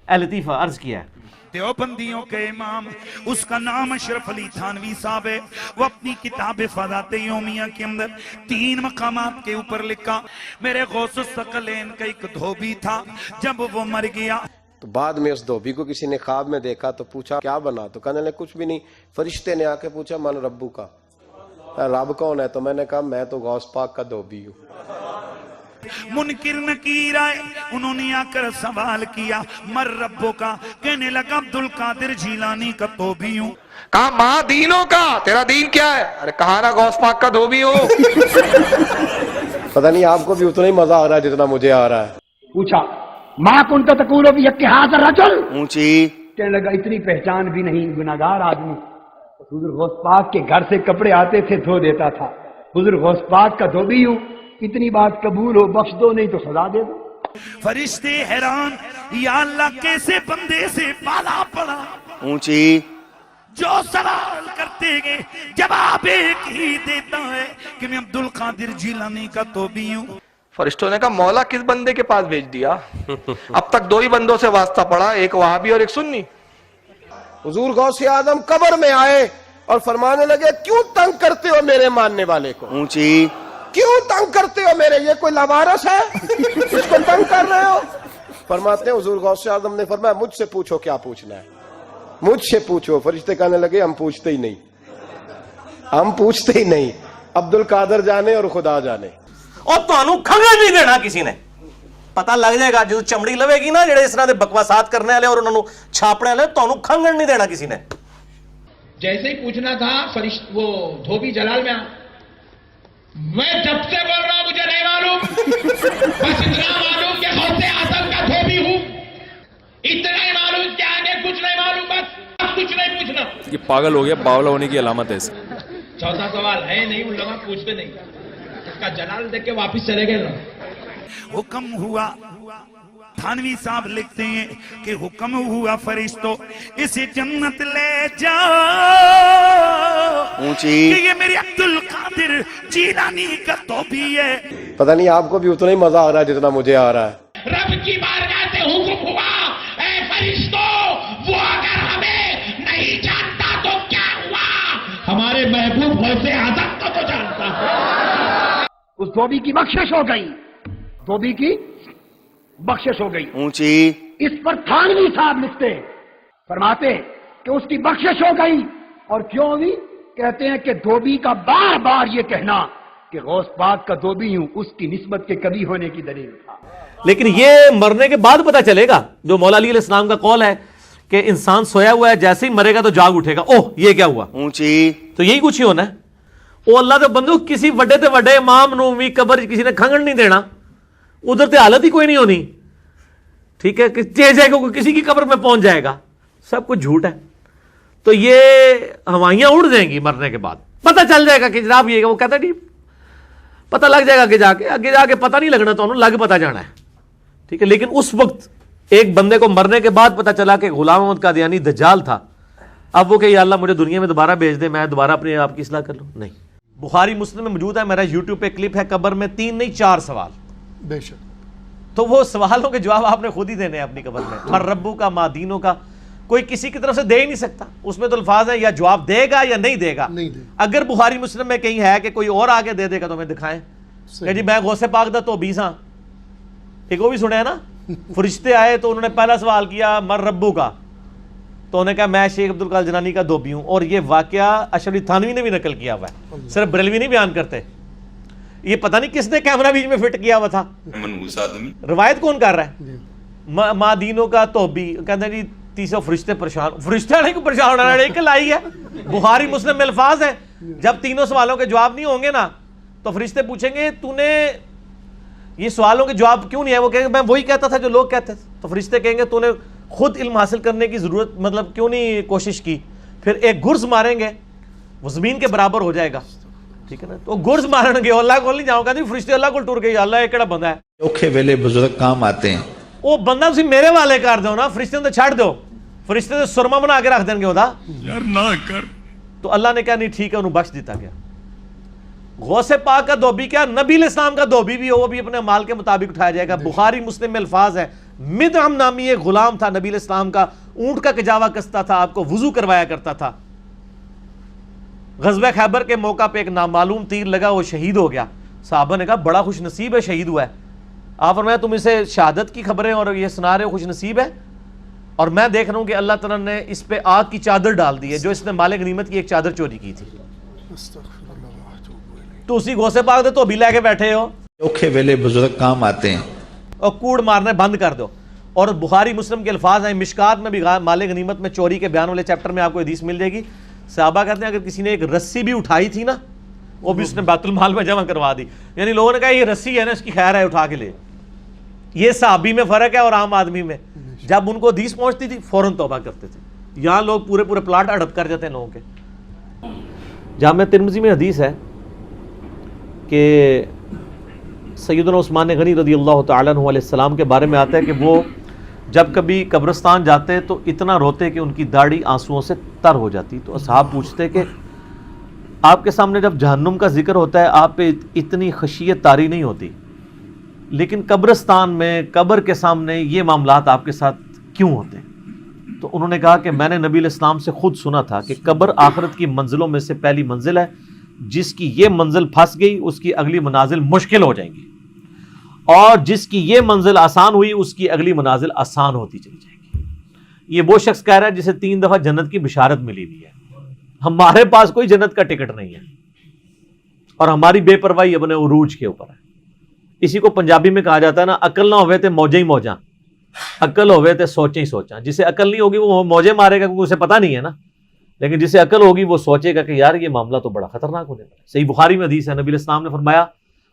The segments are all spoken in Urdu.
اے لطیفہ عرض کیا ہے دیوبندیوں کے امام، اس کا نام اشرف علی تھانوی صاحب ہے، وہ اپنی کتاب فضائل یومیہ کے اندر 3 مقامات کے اوپر لکھا، میرے غوث الثقلین کا ایک دھوبی تھا، جب وہ مر گیا تو بعد میں اس دھوبی کو کسی نے خواب میں دیکھا تو پوچھا کیا بنا، تو کہنے لگے کچھ بھی نہیں. فرشتے نے آ کے پوچھا من ربو کا، رب کون ہے؟ تو میں نے کہا میں تو غوث پاک کا دھوبی ہوں. منکر نکیر آئے، انہوں نے آ کر سوال کیا مر ربو کا، کہنے لگا عبدالقادر جیلانی کا دھوبی ہوں. کہا ماں دینوں کا، تیرا دین کیا ہے؟ ارے کہا نا غوث پاک کا دھوبی ہو. پتہ نہیں آپ کو بھی اتنا ہی مزہ آ رہا ہے جتنا مجھے آ رہا ہے. پوچھا ماں کن کا تقول بھی اتحاد رجل، اونچی کہنے لگا اتنی پہچان بھی نہیں، گناہگار آدمی. حضور غوث پاک کے گھر سے کپڑے آتے تھے دھو دیتا تھا. حضور غوث پاک کا دھوبی ہوں، اتنی بات قبول ہو، بخش دو نہیں تو سزا دے دو. فرشتے حیران، یا اللہ کیسے بندے سے پالا پڑا، اونچی جو سوال کرتے گے جواب ایک ہی دیتا ہے کہ میں عبدالقادر جیلانی کا دھوبی ہوں. فرشتوں نے کہا مولا کس بندے کے پاس بھیج دیا؟ اب تک 2 ہی بندوں سے واسطہ پڑا، ایک وہابی اور ایک سنی. حضور غوث اعظم قبر میں آئے اور فرمانے لگے کیوں تنگ کرتے ہو میرے ماننے والے کو، اونچی کیوں تنگ کرتے ہو میرے، یہ کوئی لوارث ہے اس کو تنگ کر رہے ہو؟ فرماتے ہیں حضور غوث اعظم نے فرمایا مجھ سے پوچھو کیا پوچھنا ہے، مجھ سے پوچھو. فرشتے کہنے لگے ہم پوچھتے ہی نہیں، ہم پوچھتے ہی نہیں، عبدالقادر جانے اور خدا جانے. اور تانوں کھنگن نہیں دینا کسی نے. پتہ لگ جائے گا جو چمڑی لوے گی نا جڑے اس طرح دے بکواسات کرنے والے اور انہوں چھاپنے والے، تانوں کھنگن نہیں دینا کسی نے. جیسے ہی پوچھنا تھا وہ دھوبی جلال میں میں جب سے بول رہا ہوں مجھے نہیں معلوم، بس اتنا معلوم کہ غوث اعظم کا دھوبی ہوں، اتنا ہی معلوم کہ آگے کچھ نہیں معلوم، بس اب کچھ نہیں پوچھنا. یہ پاگل ہو گیا، باولا ہونے کی علامت ہے اس. چوتھا سوال ہے نہیں، ان لوگ پوچھتے نہیں، اس کا جلال دیکھ کے واپس چلے گئے نا. حکم ہوا، تھانوی صاحب لکھتے ہیں کہ حکم ہوا فرشتوں اسے جنت لے جاؤ اونچی کہ یہ میرے عبدالقادر جیلانی کا دھوبی ہے. پتہ نہیں آپ کو بھی اتنا ہی مزہ آ رہا ہے جتنا مجھے آ رہا ہے. رب کی بارگاہ سے حکم ہوا اے فرشتوں، وہ اگر ہمیں نہیں جانتا تو کیا ہوا، ہمارے محبوب غوث اعظم کو تو جانتا ہے. اس دھوبی کی بخشش ہو گئی، دھوبی کی بخشش ہو گئی. اونچی اس پر تھانوی صاحب لکھتے فرماتے کہ اس کی بخشش ہو گئی. اور کیوں ہوئی؟ کہتے ہیں کہ دھوبی کا بار بار یہ کہنا کہ غوث پاک کا دھوبی ہوں اس کی نسبت کے کبھی ہونے کی دلیل تھا. لیکن یہ مرنے کے بعد پتہ چلے گا، جو مولا علی علیہ السلام کا قول ہے کہ انسان سویا ہوا ہے جیسے ہی مرے گا تو جاگ اٹھے گا. اوہ یہ کیا ہوا؟ اونچی تو یہی کچھ ہی ہونا ہے. وہ اللہ دے بندو کسی وڈے تے وڈے امام نو بھی قبر کسی نے کھنگن نہیں دینا، ادھر تے حالت ہی کوئی نہیں ہونی. ٹھیک ہے کہ جائے گا کسی کی قبر میں پہنچ جائے گا، سب کچھ جھوٹ ہے. تو یہ ہوائیاں اڑ جائیں گی مرنے کے بعد، پتہ چل جائے گا کہ جناب یہ وہ کہتا نہیں، پتہ لگ جائے گا کہ آگے جا کے پتہ نہیں لگنا تو انہوں لگ پتہ جانا ہے. ٹھیک ہے، لیکن اس وقت ایک بندے کو مرنے کے بعد پتہ چلا کہ غلام احمد قادیانی دجال تھا، اب وہ کہ یا اللہ مجھے دنیا میں دوبارہ بھیج دے، میں دوبارہ اپنے آپ کی اصلاح کر لوں. نہیں، بخاری مسلم میں موجود ہے، میرا یوٹیوب پہ کلپ ہے، قبر میں 3 نہیں 4 سوال. بے شک. تو وہ سوالوں کے جواب آپ نے خود ہی دینے ہیں اپنی قبر میں. مر ربو کا، ماں دینوں کا، کوئی کسی کی طرف سے دے ہی نہیں سکتا. اس میں تو الفاظ ہے یا جواب دے گا یا نہیں دے گا. اگر بخاری مسلم میں کہیں ہے کہ کوئی اور آگے دے دے گا تو ہمیں دکھائیں کہ جی میں غوث پاک دا تو 20 ہاں. ایک وہ بھی سنے ہیں نا، فرشتے آئے تو انہوں نے پہلا سوال کیا مر ربو کا، تو انہوں نے کہا میں شیخ عبدالقادر جیلانی کا دھوبی ہوں. اور یہ واقعہ اشرف علی تھانوی نے بھی نقل کیا ہوا ہے، صرف بریلوی نہیں بیان کرتے. یہ پتہ نہیں کس نے کیمرہ بیچ میں فٹ کیا ہوا تھا. روایت کون کر رہا ہے؟ ماں دینوں کا دھوبی، کہتے ہیں جی 300 فرشتے پریشان، فرشتے نہیں کو پریشان ہونا ایک لائی ہے. بخاری مسلم میں الفاظ ہے جب تینوں سوالوں کے جواب نہیں ہوں گے نا تو فرشتے پوچھیں گے تو نے یہ سوالوں کے جواب کیوں نہیں ہے؟ وہ کہیں گے میں وہی کہتا تھا جو لوگ کہتے تھے. تو فرشتے کہیں گے تو نے خود علم حاصل کرنے کی ضرورت مطلب کیوں نہیں کوشش کی؟ پھر ایک گرز ماریں گے وہ زمین کے برابر ہو جائے گا. ٹھیک ہے نا، تو گرز مارن گے اللہ کو نہیں جاؤں گا نہیں، فرشتے اللہ کو ٹور گئے اللہ یہ کیڑا بندہ ہے. اوکھے ویلے بزرگ کام آتے ہیں، وہ بندہ تسی میرے والے کر دو نا، فرشتے تو چھڑ دو، فرشتے تو سرما بنا کے رکھ دیں گے ہوتا یار نہ کر. تو اللہ نے کہا نہیں ٹھیک ہے انہوں بخش دیتا گیا. غوث پاک کا دھوبی کیا نبی علیہ السلام کا دھوبی بھی ہو وہ بھی اپنے مال کے مطابق اٹھایا جائے گا. بخاری مسلم میں الفاظ ہے مدعم نامی ایک غلام تھا نبی علیہ السلام کا، اونٹ کا کجاوا کستا تھا، آپ کو وضو کروایا کرتا تھا. غزوہ خیبر کے موقع پہ ایک نامعلوم تیر لگا، وہ شہید ہو گیا. صحابہ نے کہا بڑا خوش نصیب ہے، شہید ہوا ہے. آپ فرمایا تم اسے شہادت کی خبریں اور یہ سنا رہے ہو، خوش نصیب ہے؟ اور میں دیکھ رہا ہوں کہ اللہ تعالیٰ نے اس پہ آگ کی چادر ڈال دی ہے، جو اس نے مال غنیمت کی ایک چادر چوری کی تھی. تو اسی غوث پاک دے تو بھی لے کے بیٹھے ہو اوکھے ویلے بزرگ کام آتے ہیں. اور کوڑ مارنے بند کر دو. اور بخاری مسلم کے الفاظ ہیں، مشکات میں بھی مال غنیمت میں چوری کے بیان والے چیپٹر میں آپ کو حدیث مل جائے گی. صحابہ کہتے ہیں اگر کسی نے ایک رسی بھی اٹھائی تھی نا، وہ بھی اس نے بیت المال میں جمع کروا دی. یعنی لوگوں نے کہا یہ رسی ہے نا، اس کی خیر ہے، اٹھا کے لے. یہ صحابی میں فرق ہے اور عام آدمی میں. جب ان کو حدیث پہنچتی تھی فوراً توبہ کرتے تھے. یہاں لوگ پورے پورے پلاٹ اڑپ کر جاتے ہیں لوگوں کے. جامع ترمذی میں حدیث ہے کہ سیدنا عثمان غنی رضی اللہ تعالیٰ عنہ علیہ السلام کے بارے میں آتا ہے کہ وہ جب کبھی قبرستان جاتے تو اتنا روتے کہ ان کی داڑھی آنسوؤں سے تر ہو جاتی. تو اصحاب پوچھتے کہ آپ کے سامنے جب جہنم کا ذکر ہوتا ہے آپ پہ اتنی خشیت طاری نہیں ہوتی، لیکن قبرستان میں قبر کے سامنے یہ معاملات آپ کے ساتھ کیوں ہوتے ہیں؟ تو انہوں نے کہا کہ میں نے نبی علیہ السلام سے خود سنا تھا کہ قبر آخرت کی منزلوں میں سے پہلی منزل ہے، جس کی یہ منزل پھنس گئی اس کی اگلی منازل مشکل ہو جائیں گی، اور جس کی یہ منزل آسان ہوئی اس کی اگلی منازل آسان ہوتی چلی جائے گی. یہ وہ شخص کہہ رہا ہے جسے 3 دفعہ جنت کی بشارت ملی ہوئی ہے. ہمارے پاس کوئی جنت کا ٹکٹ نہیں ہے اور ہماری بے پرواہی اپنے عروج کے اوپر ہے. اسی کو پنجابی میں کہا جاتا ہے نا، عقل نہ ہوئے تے موجیں ہی موجاں، عقل ہوئے تے سوچیں ہی سوچاں. جسے عقل نہیں ہوگی وہ موجیں مارے گا کیونکہ اسے پتہ نہیں ہے نا، لیکن جسے عقل ہوگی وہ سوچے گا کہ یار یہ معاملہ تو بڑا خطرناک ہونے والا ہے. صحیح بخاری میں حدیث ہے، نبی علیہ السلام نے فرمایا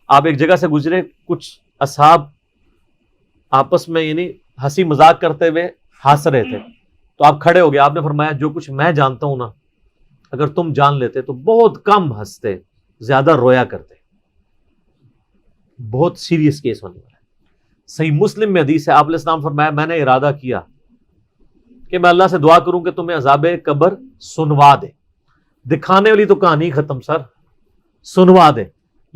آپ ایک جگہ سے گزرے، کچھ اصحاب آپس میں یعنی ہنسی مذاق کرتے ہوئے ہنس رہے تھے، تو آپ کھڑے ہو گئے. آپ نے فرمایا جو کچھ میں جانتا ہوں نا، اگر تم جان لیتے تو بہت کم ہنستے، زیادہ رویا کرتے. بہت سیریس کیس ہونے والا ہے. صحیح مسلم میں حدیث ہے، آپ علیہ السلام فرمایا میں نے ارادہ کیا کہ میں اللہ سے دعا کروں کہ تمہیں عذاب قبر سنوا دے. دکھانے والی تو کہانی ختم سر، سنوا دے.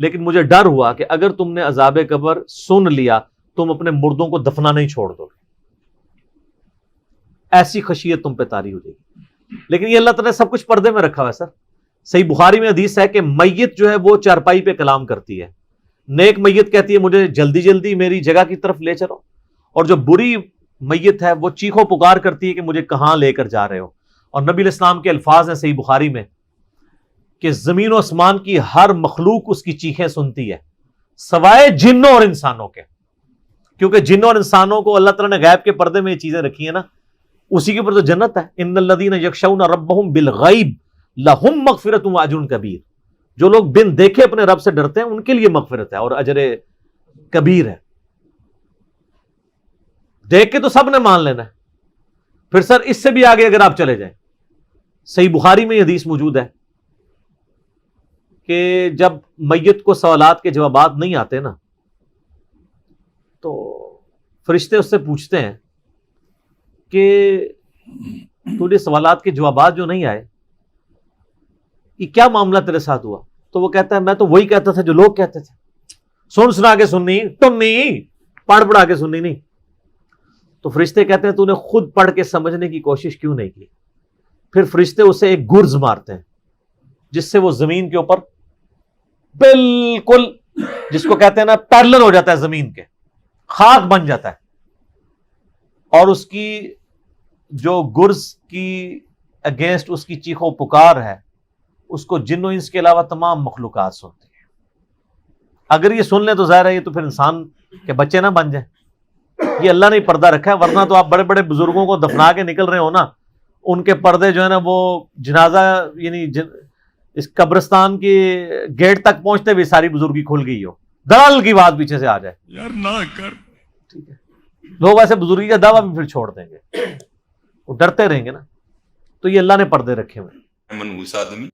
لیکن مجھے ڈر ہوا کہ اگر تم نے عذاب قبر سن لیا تم اپنے مردوں کو دفنا نہیں چھوڑ دو گے، ایسی خشیت تم پہ طاری ہو جائے گی. لیکن یہ اللہ تعالیٰ نے سب کچھ پردے میں رکھا ہوا ہے سر. صحیح بخاری میں حدیث ہے کہ میت جو ہے وہ چارپائی پہ کلام کرتی ہے. نیک میت کہتی ہے مجھے جلدی جلدی میری جگہ کی طرف لے چلو، اور جو بری میت ہے وہ چیخو پکار کرتی ہے کہ مجھے کہاں لے کر جا رہے ہو. اور نبی علیہ السلام کے الفاظ ہیں صحیح بخاری میں کہ زمین و آسمان کی ہر مخلوق اس کی چیخیں سنتی ہے سوائے جنوں اور انسانوں کے، کیونکہ جنوں اور انسانوں کو اللہ تعالیٰ نے غیب کے پردے میں یہ چیزیں رکھی ہیں نا، اسی کے اوپر تو جنت ہے. ان الذین یخشون ربہم بالغیب لہم مغفرۃ واجر کبیر. جو لوگ بن دیکھے اپنے رب سے ڈرتے ہیں ان کے لیے مغفرت ہے اور اجر کبیر ہے. دیکھ کے تو سب نے مان لینا ہے. پھر سر اس سے بھی آگے اگر آپ چلے جائیں، صحیح بخاری میں یہ حدیث موجود ہے کہ جب میت کو سوالات کے جوابات نہیں آتے نا تو فرشتے اس سے پوچھتے ہیں کہ تجھے سوالات کے جوابات جو نہیں آئے یہ کیا معاملہ تیرے ساتھ ہوا؟ تو وہ کہتا ہے میں تو وہی کہتا تھا جو لوگ کہتے تھے، سن سنا کے سننی، ٹنی پڑھ پڑھا کے سننی نہیں. تو فرشتے کہتے ہیں تو نے خود پڑھ کے سمجھنے کی کوشش کیوں نہیں کی؟ پھر فرشتے اسے ایک گرز مارتے ہیں جس سے وہ زمین کے اوپر بالکل، جس کو کہتے ہیں نا پیرلل ہو جاتا ہے، زمین کے خاک بن جاتا ہے. اور اس کی جو گرز کی اگینسٹ اس کی چیخو پکار ہے اس کو جن و انس کے علاوہ تمام مخلوقات سنتی ہیں. اگر یہ سن لیں تو ظاہر ہے یہ تو پھر انسان کے بچے نہ بن جائیں. یہ اللہ نے پردہ رکھا ہے، ورنہ تو آپ بڑے بڑے بزرگوں کو دفنا کے نکل رہے ہو نا، ان کے پردے جو ہے نا وہ جنازہ یعنی اس قبرستان کے گیٹ تک پہنچتے ہوئے ساری بزرگی کھل گئی ہو، دلال کی بات پیچھے سے آ جائے یار نہ کر. ٹھیک ہے، لوگ ایسے بزرگی کا دعویٰ بھی پھر چھوڑ دیں گے، وہ ڈرتے رہیں گے نا. تو یہ اللہ نے پردے رکھے ہوئے. منحوس آدمی